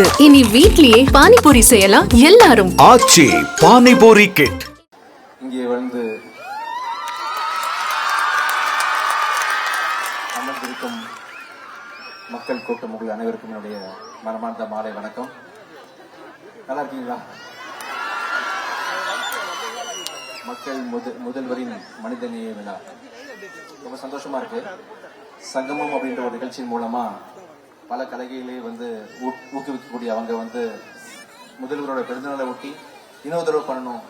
இருக்கு. இனி வீட்லயே பானிபூரி செய்யலாம் எல்லாரும். ஆச்சி பானிபூரி கிட். இங்கே வந்து அமர்ந்திருக்கும் மக்கள் கூட்டம் உங்கள் அனைவருக்கும் என்னுடைய மனமார்ந்த மாலை வணக்கம். நல்லா இருக்கீங்களா? மக்கள் முதல்வரின் மனிதநேய விழா ரொம்ப சந்தோஷமா இருக்கு. சங்கமம் அப்படின்ற ஒரு நிகழ்ச்சியின் மூலமா பல கலைகளிலே வந்து ஊக்குவிக்கக்கூடிய அவங்க வந்து முதல்வரோட பிறந்தநாளை ஒட்டி இன்னொரு தடவை பண்ணணும்.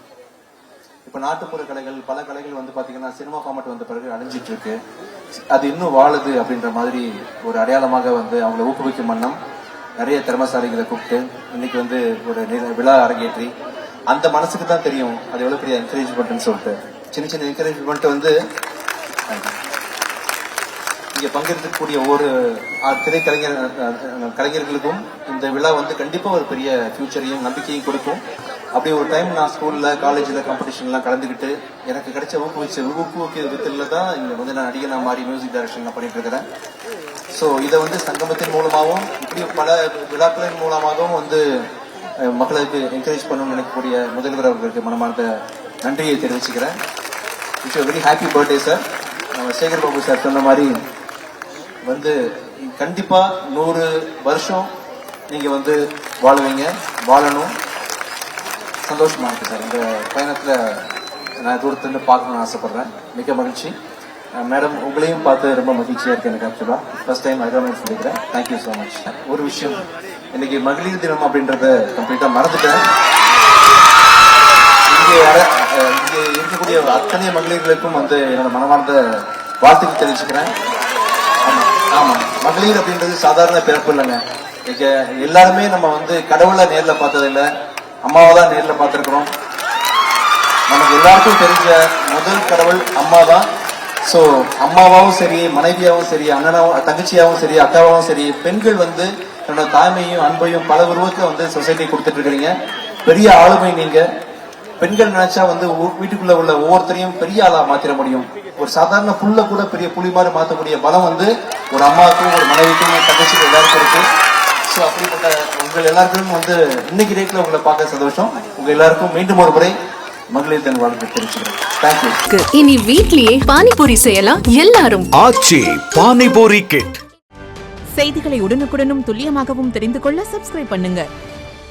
இப்ப நாட்டுப்புற கலைகள் பல கலைகள் வந்து பாத்தீங்கன்னா சினிமா ஃபார்மேட் வந்த பிறகு அழிஞ்சிட்டு இருக்கு. அது இன்னும் வாழுது அப்படின்ற மாதிரி ஒரு அடையாளமாக வந்து அவங்களை ஊக்குவிக்கும் வண்ணம் நிறைய திறமசாலிகளை கூப்பிட்டு இன்னைக்கு வந்து ஒரு விழா அரங்கேற்றி அந்த மனசுக்கு தான் தெரியும் அது எவ்வளவு பெரிய என்கரேஜ்மெண்ட்னு சொல்லிட்டு சின்ன சின்ன என்கரேஜ்மெண்ட் வந்து இங்க பங்கெடுக்கக்கூடிய ஒவ்வொரு கலைஞர்களுக்கும் இந்த விழா வந்து கண்டிப்பா ஒரு பெரிய ஃபியூச்சரையும் நம்பிக்கையும் கொடுக்கும். அப்படி ஒரு டைம் நான் ஸ்கூல்ல காலேஜ்ல காம்படிஷன்லாம் கலந்துக்கிட்டு எனக்கு கிடைச்ச ஊக்குவிக்கிறதுல தான் இங்க வந்து நான் நடிகனா மாறி மியூசிக் டைரக்ஷன் பண்ணிட்டு இருக்கிறேன். ஸோ இதை வந்து சங்கமத்தின் மூலமாகவும் இப்படி பல விழாக்களின் மூலமாகவும் வந்து மக்களுக்கு என்கரேஜ் பண்ணணும்னு நினைக்கக்கூடிய முதல்வர் அவர்களுக்கு மனமார்ந்த நன்றியை தெரிவிச்சுக்கிறேன். It's very happy birthday sir. நம்ம சேகர் பாபு சார் சொன்ன மாதிரி வந்து கண்டிப்பா 100 வருஷம் நீங்க வந்து வாழணும். சந்தோஷமா இருக்கு சார். இந்த பயணத்துல நான் தூரத்துல பார்க்கணும்னு ஆசைப்படுறேன். மிக மகிழ்ச்சி மேடம். உங்களையும் பார்த்து ரொம்ப மகிழ்ச்சியா இருக்கு எனக்கு. ஆக்சுவலா ஃபர்ஸ்ட் டைம் ஐரோமேட் சொல்லிக்கிறேன். Thank you so much. ஒரு விஷயம், இன்னைக்கு மகளிர் தினம் அப்படின்றத கம்ப்ளீட்டா மறந்துட்டேன். இங்கே இருக்கக்கூடிய அத்தனை மகளிர்களுக்கும் வந்து என்னோட மனமார்ந்த வாழ்த்துக்கள் தெரிவிச்சுக்கிறேன். ஆமா, மகளிர் அப்படின்றது சாதாரண பிறப்பு இல்லைங்க. எல்லாருமே நம்ம வந்து கடவுளை நேர்ல பார்த்தது இல்லை, அம்மாவை தான் நேர்ல பார்த்திருக்கிறோம். நமக்கு எல்லாருக்கும் தெரிஞ்ச முதல் கடவுள் அம்மா தான். சோ அம்மாவாவும் சரி, மனைவியாவும் சரி, அண்ணனாவும் தங்கச்சியாவும் சரி, அக்காவாவும் சரி, பெண்கள் வந்து தன்னோட தாய்மையும் அன்பையும் பல உருவத்தை வந்து சொசைட்டி கொடுத்துட்டு இருக்கிறீங்க. பெரிய ஆளுமை நீங்க. பெண்கள் நினைச்சா வந்து வீட்டுக்குள்ள உள்ள ஒவ்வொருத்தரையும் பெரிய ஆளா மாத்திர முடியும். ஒரு சாதாரண புல்ல கூட பெரிய புலி மாதிரி மாற்றக்கூடிய பலம் வந்து ஒரு அம்மாவுக்கும் ஒரு மனைவிக்கும் தங்கச்சிக்கும் எல்லாருக்கும் இருக்கு. ஸோ அப்படிப்பட்ட உங்கள் எல்லாருக்கும் வந்து இன்னைக்கு டேட்ல உங்களை பார்க்க சந்தோஷம். உங்க எல்லாருக்கும் மீண்டும் ஒரு முறை மகளிர் தின வாழ்த்து தெரிவிச்சுக்கிறேன். தேங்க்யூ. இனி வீட்லயே பானிபூரி செய்யலாம் எல்லாரும். ஆச்சி பானிபூரி கிட். செய்திகளை உடனுக்குடனும் துல்லியமாகவும் தெரிந்து கொள்ள சப்ஸ்கிரைப் பண்ணுங்க.